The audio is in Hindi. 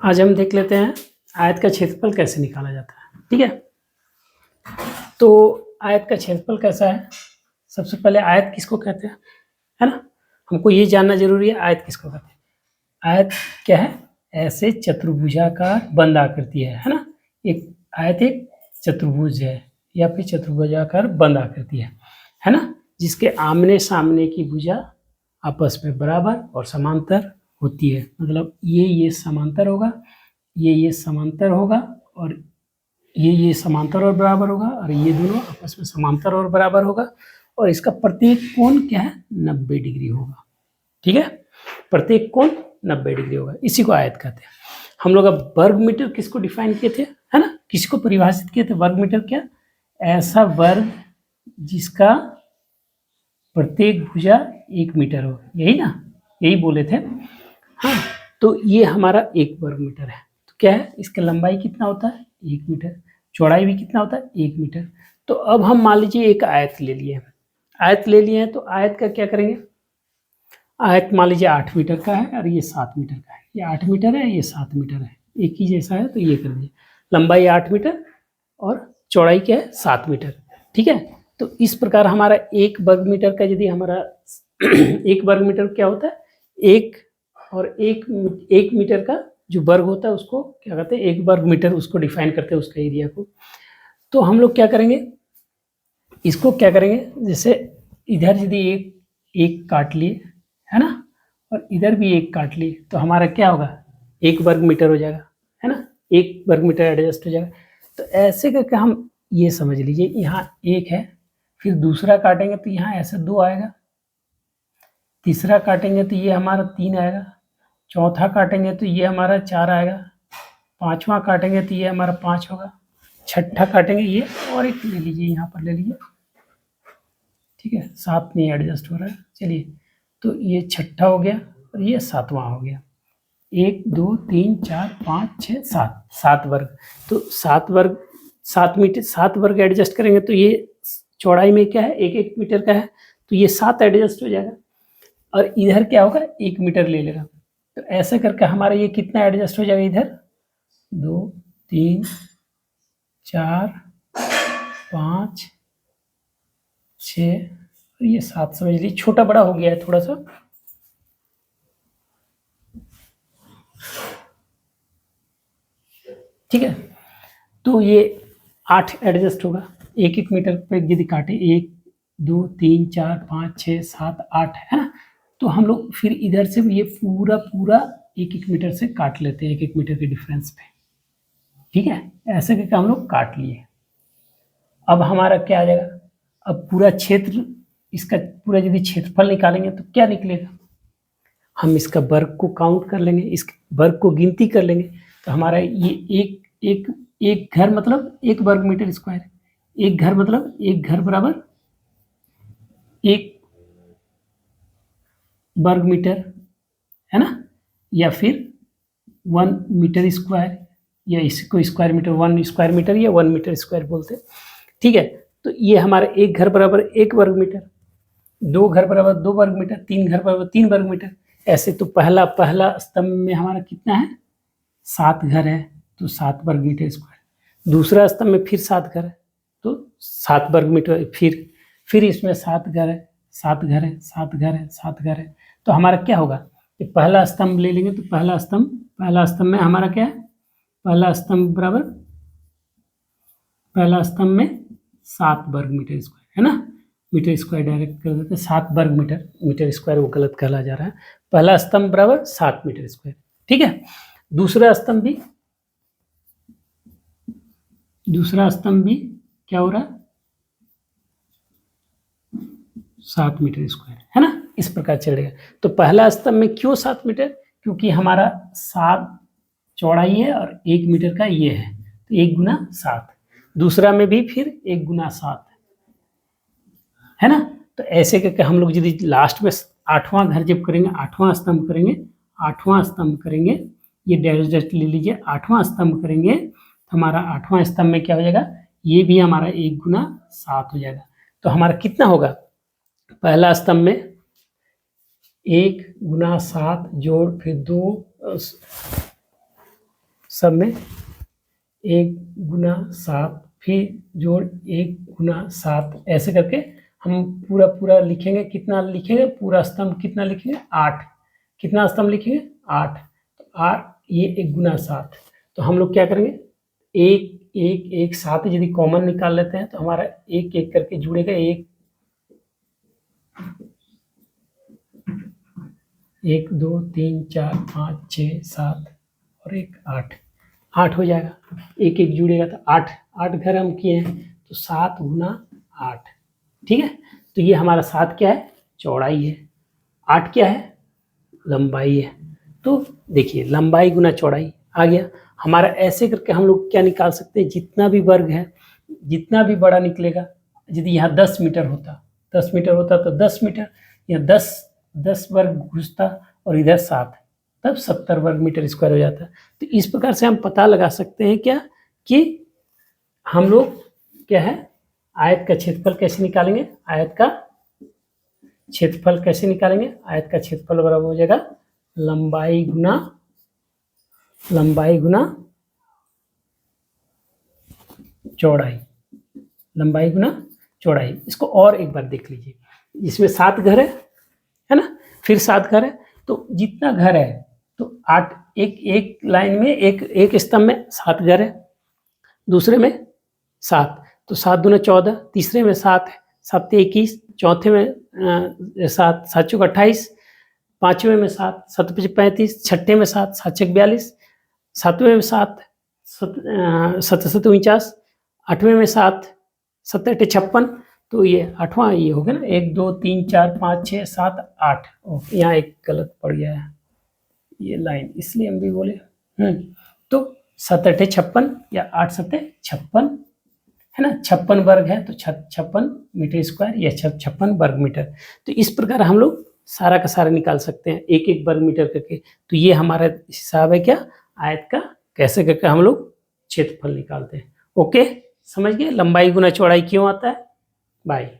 आज हम देख लेते हैं आयत का क्षेत्रफल कैसे निकाला जाता है। ठीक है, तो आयत का क्षेत्रफल कैसा है। सबसे पहले आयत किसको कहते हैं, है ना। हमको ये जानना जरूरी है आयत किसको कहते हैं। आयत क्या है, ऐसे चतुर्भुजाकार बंद आकृति है ना। एक आयत एक चतुर्भुज है या फिर चतुर्भुजाकार बंद आकृति है ना, जिसके आमने सामने की भुजा आपस में बराबर और समांतर होती है। मतलब ये समांतर होगा, ये समांतर होगा और ये समांतर और बराबर होगा और ये दोनों आपस में समांतर और बराबर होगा और इसका प्रत्येक कोण क्या है, 90 डिग्री होगा। ठीक है, प्रत्येक कोण 90 डिग्री होगा, इसी को आयत कहते हैं। हम लोग अब वर्ग मीटर किसको डिफाइन किए थे, है ना, किसको परिभाषित किए थे। वर्ग मीटर क्या, ऐसा वर्ग जिसका प्रत्येक भुजा 1 मीटर हो, यही ना, यही बोले थे। हाँ, तो ये हमारा 1 वर्ग मीटर है। तो क्या है, इसका लंबाई कितना होता है, 1 मीटर, चौड़ाई भी कितना होता है, 1 मीटर। तो अब हम मान लीजिए एक आयत ले लिए हैं, तो आयत का क्या करेंगे। आयत मान लीजिए 8 मीटर का है और ये 7 मीटर का है। ये 8 मीटर है, ये 7 मीटर है, एक ही जैसा है, तो ये कर दिए। लंबाई 8 मीटर और चौड़ाई क्या है, 7 मीटर। ठीक है, तो इस प्रकार हमारा 1 वर्ग मीटर का यदि हमारा 1 वर्ग मीटर क्या होता है, एक मीटर का जो वर्ग होता है उसको क्या कहते हैं, 1 वर्ग मीटर, उसको डिफाइन करते हैं उसका एरिया को। तो हम लोग क्या करेंगे, इसको क्या करेंगे, जैसे इधर यदि एक काट लिए, है ना, और इधर भी एक काट लिए, तो हमारा क्या होगा, 1 वर्ग मीटर हो जाएगा, है ना, 1 वर्ग मीटर एडजस्ट हो जाएगा। तो ऐसे करके हम ये समझ लीजिए, यहाँ 1 है, फिर दूसरा काटेंगे तो यहाँ ऐसे 2 आएगा, तीसरा काटेंगे तो ये हमारा 3 आएगा, चौथा काटेंगे तो ये हमारा 4 आएगा, पांचवा काटेंगे तो ये हमारा 5 होगा, छठा काटेंगे ये, और एक ले लीजिए, यहाँ पर ले लीजिए। ठीक है, 7 नहीं एडजस्ट हो रहा है, चलिए, तो ये छठा हो गया और ये 7वां हो गया। 1 2 3 4 5 6 7, 7 वर्ग। तो 7 मीटर, 7 वर्ग एडजस्ट करेंगे तो ये चौड़ाई में क्या है, 1 मीटर का है, तो ये 7 एडजस्ट हो जाएगा। और इधर क्या होगा, 1 मीटर ले लेगा। तो ऐसे करके हमारा ये कितना एडजस्ट हो जाएगा, इधर 2 3 4 5 6 और ये 7, समझ लीजिए छोटा बड़ा हो गया है थोड़ा सा। ठीक है, तो ये 8 एडजस्ट होगा, 1 मीटर पे यदि काटे, 1 2 3 4 5 6 7 8, है ना। तो हम लोग फिर इधर से ये पूरा 1 मीटर से काट लेते हैं, 1 मीटर के डिफरेंस पे। ठीक है, ऐसे करके हम लोग काट लिए। अब हमारा क्या आ जाएगा, अब पूरा क्षेत्र, इसका पूरा यदि क्षेत्रफल निकालेंगे तो क्या निकलेगा, हम इसका वर्ग को काउंट कर लेंगे, इस वर्ग को गिनती कर लेंगे। तो हमारा ये एक घर मतलब 1 वर्ग मीटर स्क्वायर, एक घर मतलब एक घर बराबर 1 वर्ग मीटर, है ना, या फिर 1 मीटर स्क्वायर, या इसको स्क्वायर मीटर, 1 स्क्वायर मीटर या 1 मीटर स्क्वायर बोलते हैं। ठीक है, तो ये हमारा एक घर बराबर 1 वर्ग मीटर, 2 घर बराबर 2 वर्ग मीटर, 3 घर बराबर 3 वर्ग मीटर। ऐसे तो पहला स्तंभ में हमारा कितना है, 7 घर है, तो 7 वर्ग मीटर स्क्वायर। दूसरा स्तंभ में फिर 7 घर है, तो 7 वर्ग मीटर। फिर इसमें 7 घर है, 7 घर है, 7 घर है, 7 घर है। तो हमारा क्या होगा, कि पहला स्तंभ ले लेंगे तो पहला स्तंभ में हमारा क्या है, पहला स्तंभ बराबर, पहला स्तंभ में 7 वर्ग मीटर स्क्वायर, है ना, मीटर स्क्वायर डायरेक्ट कर देते हैं, 7 वर्ग मीटर स्क्वायर वो गलत कहला जा रहा है। पहला स्तंभ बराबर 7 मीटर स्क्वायर। ठीक है, दूसरा स्तंभ भी क्या हो रहा है, 7 मीटर स्क्वायर, है ना, इस प्रकार चलेगा। तो पहला स्तंभ में क्यों 7 मीटर, क्योंकि हमारा 7 चौड़ाई है और 1 मीटर का ये है, तो 1 गुना 7। दूसरा में भी फिर 1 गुना 7, है ना। तो ऐसे करके हम लोग यदि लास्ट में 8वां घर जब करेंगे, 8वां स्तंभ करेंगे, ये डैश ले लीजिए, 8वां स्तंभ करेंगे तो हमारा 8वां स्तंभ में क्या हो जाएगा, ये भी हमारा 1 गुना 7 हो जाएगा। तो हमारा कितना होगा, पहला स्तंभ में 1 गुना 7 जोड़ फिर 2 सब में 1 गुना 7 फिर जोड़ 1 गुना 7 ऐसे करके हम पूरा पूरा लिखेंगे। कितना लिखेंगे? पूरा स्तंभ कितना लिखेंगे? 8। कितना स्तंभ लिखेंगे? 8। तो 8 ये 1 गुना 7। तो हम लोग क्या करेंगे? 1 1 1 7 यदि कॉमन निकाल लेते हैं तो हमारा 1 1 करके जुड़ेगा। 1 2 3 4 5 6 7 और 1 8 8 हो जाएगा। 1 1 जुड़ेगा तो 8 8 घर हम किए हैं तो 7 गुना 8। ठीक है, तो ये हमारा 7 क्या है? चौड़ाई है। 8 क्या है? लंबाई है। तो देखिए लंबाई गुना चौड़ाई आ गया हमारा। ऐसे करके हम लोग क्या निकाल सकते हैं? जितना भी वर्ग है, जितना भी बड़ा निकलेगा, यदि यहाँ 10 मीटर होता, 10 मीटर होता तो 10 मीटर, यहाँ 10 वर्ग घुसता और इधर 7, तब 70 वर्ग मीटर स्क्वायर हो जाता। तो इस प्रकार से हम पता लगा सकते हैं क्या कि हम लोग क्या है, आयत का क्षेत्रफल कैसे निकालेंगे? आयत का क्षेत्रफल कैसे निकालेंगे? आयत का क्षेत्रफल बराबर हो जाएगा लंबाई गुना चौड़ाई। लंबाई गुना चौड़ाई। इसको और एक बार देख लीजिए। इसमें 7 घर है ना, फिर 7 घर है, तो जितना घर है तो 8 एक लाइन में एक स्तंभ में 7 घर है, दूसरे में 7, तो 7 दूना 14, तीसरे में 7 है, 7 21, चौथे में 7, 7 चौक 28, पांचवें में 7, 7 पचे 35, छठे में 7, 7 छक 42, सातवें में 7, 7 7 49, आठवें में 7, 7 8 56। तो ये 8वां ये हो गया ना, 1 2 3 4 5 6 7 8। यहाँ एक गलत पड़ गया है ये लाइन, इसलिए हम भी बोले। तो 7 8 56 या 8 7 56 है ना, 56 वर्ग है तो 56 मीटर स्क्वायर या 56 वर्ग मीटर। तो इस प्रकार हम लोग सारा का सारा निकाल सकते हैं एक एक वर्ग मीटर करके। तो ये हमारा हिसाब है क्या, आयत का, कैसे करके हम लोग क्षेत्रफल निकालते हैं। ओके, समझ गए लंबाई गुना चौड़ाई क्यों आता है। बाय।